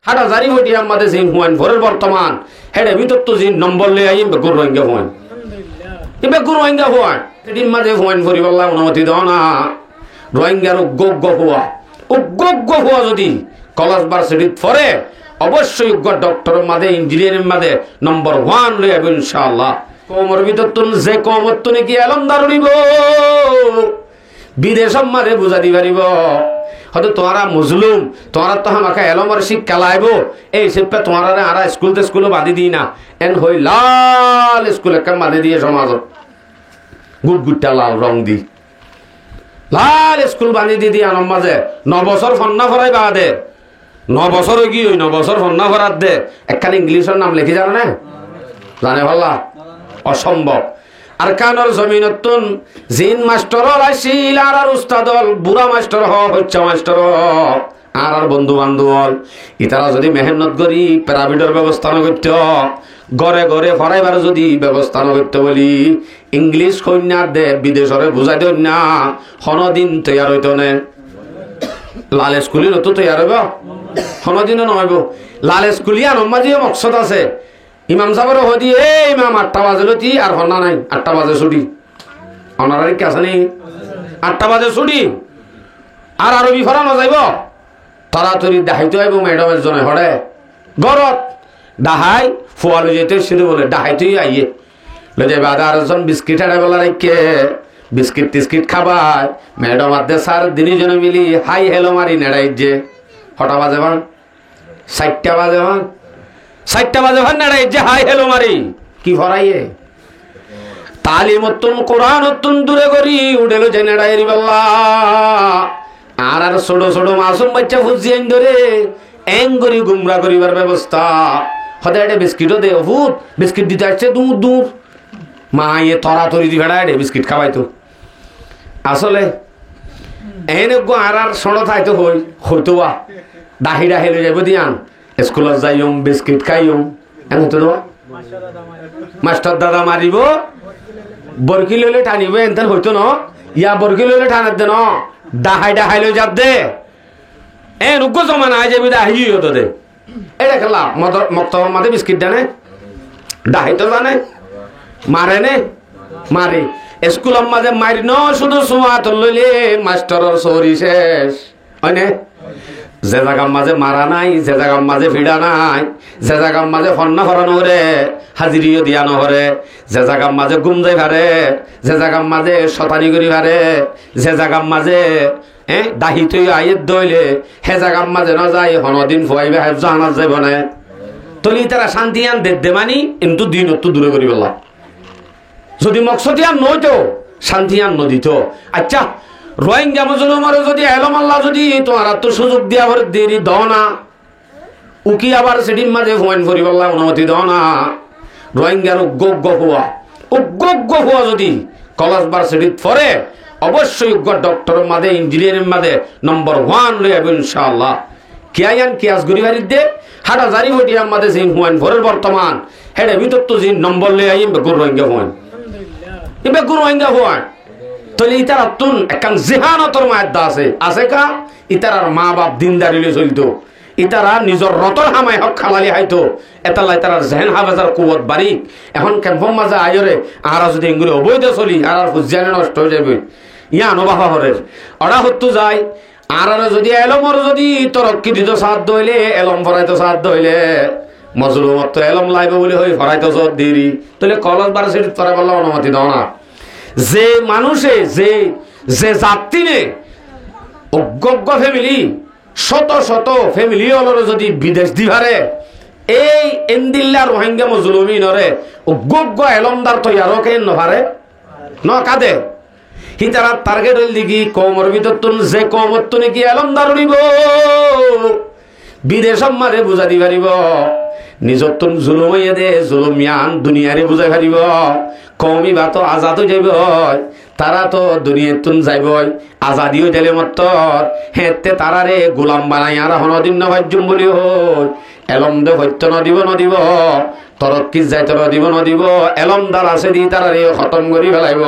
হাটা জারি হইটি আমাদের জিন হুয়ান ভরের বর্তমান হেডে ভিতর তো জিন নম্বর লই আইম বেগুর রোহিঙ্গা হুয়ান বেগুর রোহিঙ্গা হুয়ান এদিন মাঝে হুয়ান ভরি বললাম অনুমতি দাও না রোহিঙ্গার উগ্গ হওয়া যদি কলেজ ভার্সিটিত পড়ে অবশ্যই উগ্র ডক্টর মাঝে ইঞ্জিনিয়ারিং মাঝে নম্বর 1 লই আইব ইনশাআল্লাহ কোমর ভিতর তুন যে কোমর তুনি কি এলম দারুনিব বিদেশ মাঝে বুঝা দি পারিব হয়তো তোমারা মুসলুম তোমারা তো আমাকে এলমর শিক্ষা লাইব এই শিক্ষা তোমারা আর স্কুলে বাঁধি দিই না এন হই লাল স্কুল একটা বাঁধি দিয়ে সমাজত গুটগুটটা লাল রং দি লাল স্কুল বাঁধি দি দিয়ে আনম মাঝে 9 বছর ফন্না ফরাই বাদে 9 বছর কি ওই 9 বছর ফন্না ফরাত দে একখান ইংলিশের নাম লিখি জানে না জানে ভাল্লা অসম্ভব আর কানর জমিনতুন জিন মাস্টার আইছিল আর উস্তাদল বুড়া মাস্টার হচ্ছা মাস্টার আর বন্ধু বান্ধব ইতারা যদি মেহনত করি প্রাইভেটের ব্যবস্থা না করতে ঘরে ঘরে ফরাইবার যদি ব্যবস্থা না করতে বলি ইংলিশ কন্যা দে বিদেশরে বুঝাই দেন না হনদিন তৈয়ার হইত নে লাল স্কুলি নতো তৈয়ার হইব হনদিনও নহব লাল স্কুলিয়া নমাজিও মকসদ আছে ইমাম সাহেবের হদি এই ইমাম 8টা বাজে লতি আর হন্না নাই 8টা বাজে ছুটি অনারারি কি আছে নি 8টা বাজে ছুটি আর আরবি ফরানো যাইব তাড়াতাড়ি ডাহাইতে আইব ম্যাডামের জন্য হড়ে গরত ডাহাই ফুয়ালো যেতে শুধু বলে ডাহাইতেই আইয়ে লে যাইবা আর একজন বিস্কিট হাড়ে বলা রেখে বিস্কিট টিস্কিট খাবাই ম্যাডাম আদে স্যার দিনই জন মিলি হাই হেলো মারি নেড়াই যে হটা বাজে ভান 4টা বাজে ভান 4টা বাজে ভান নেড়াই যে হাই হেলো মারি কি ফরাইয়ে তালিমতুন কোরআনতুন দূরে করি উঠেলো যে নেড়াই রিবাল্লা আর ছোট ছোট মাসুম বাচ্চা ফুজিয়েন ধরে এঙ্গরি গুমরা করিবার ব্যবস্থা হতে এটা বিস্কিটও দে ভূত বিস্কিট দিতে আসছে দূর দূর মা ইয়ে তরাতরি দি ভেড়া এটা বিস্কিট খাওয়াইতো আসলে এনে গো আর সড় থাইতো হইতো বা ডাহি ডাহি লই যাইব দিয়ান স্কুলত যাইম বিস্কিট খাইম এমন তো মাস্টার দাদা মারিব বরকি লইলে টানিব এনতেন হইতো ন ইয়া বরকি লইলে টানার দে ন ডাহাই ডাহাই লই যাব দে এ রুগ্গ জমানা আই যাবি ডাহি হতো দে এটা খেলা মক্তবের মাঝে বিস্কিট দেনে ডাহাই তো জানে মারে নে মারি স্কুলের মাঝে মারি ন শুধু সোয়াত লইলে মাস্টারের সরি শেষ হয় না যে জায়গার মাঝে মারা নাই যে জায়গার মাঝে ফিডা নাই যে জায়গার মাঝে ফন্না ফরানো হরে হাজিরিও দিয়া নহরে যে জায়গার মাঝে গুম যাই ভারে যে জায়গার মাঝে শতানি করি ভারে যে জায়গার মাঝে দাহি তুই আইয়ের দইলে হে জায়গার মাঝে না যাই হনদিন ফুয়াইবে হে জাহানাত যাইব না তলি তারা শান্তি আন দে মানি কিন্তু দিন তো দূরে করি বললা যদি মকসদি আর নইতো শান্তি আর নদিত আচ্ছা রোহিঙ্গা মুসলমানও যদি এলম আল্লাহ যদি তোমার তো সুযোগ দিয়া ভরে দেরি দাও না উকি আবার সেদিন মাঝে ফোন করি বললাম অনুমতি দাও না রোহিঙ্গার উগ্গ হওয়া যদি কলেজ ভার্সিটিত পড়ে অবশ্যই উগ্র ডক্টর মাঝে ইঞ্জিনিয়ারিং মাঝে নম্বর 1 লই আইব ইনশাআল্লাহ কিয়ান কিয়াস গরি বাড়ির দে হাটা জারি হইটি আমাদের জিন হুয়ান ভরের বর্তমান হেডে ভিতর তো জিন নম্বর লই আইম বেগুর রোহিঙ্গা হুয়ান বেগুর রোহিঙ্গা হুয়ান তাহলে ইতারা তুন একখান জেহানতর মায়াদ্দা আছে কা ইতারার মা বাপ দিনদারি লই চলতো ইতারা নিজর রতর হামাই হক খালালি হাইতো এতালা ইতারার জেহেন হাফেজার কুয়ত বাড়ি এখন ক্যাম্পম মাঝে আয়রে আর যদি এগুলো অবৈধ চলি আর হুজিয়ানে নষ্ট হয়ে যাবে ইয়া নবাহা হরের অড়া হতো যায় আর যদি এলমর যদি তরক্কি দিত সাথ দইলে এলম ফরাইতো সাথ দইলে মজলুমত তো এলম লাইবে বলে হই ফরাইতো সব দেরি তাহলে কলেজ ভার্সিটিত পড়া বললে অনুমতি দাও না যে মানুষে যে জাতি নে অজ্ঞ ফ্যামিলি শত শত ফ্যামিলি হলর যদি বিদেশ দিভারে এই এন্দিল্লা রোহিঙ্গা মজলুমিনরে অজ্ঞ এলমদার তৈয়ারও কেন নভারে ন কাদে হি তারা টার্গেট হইল দিকি কমর ভিতর তুন যে কমর তুনি কি এলমদার উড়িব বিদেশ মারে বুঝা দি পারিব নিজর তুন জুলুম হইয়া দে জুলুমিয়ান দুনিয়ারে বুঝাই পারিব কমি বা তো আজাদ হয়ে যাইব তারা তো দুনিয়ার তুন যাইব আজাদিও দিলে মত হেতে তারারে গোলাম বানাই আর হনদিন নভাজ্যম বলি হই এলম দে হত্য নদিব তরক্কি যাই তর দিব নদিব এলমদার আছে দি তারারে খতম করি ফেলাইব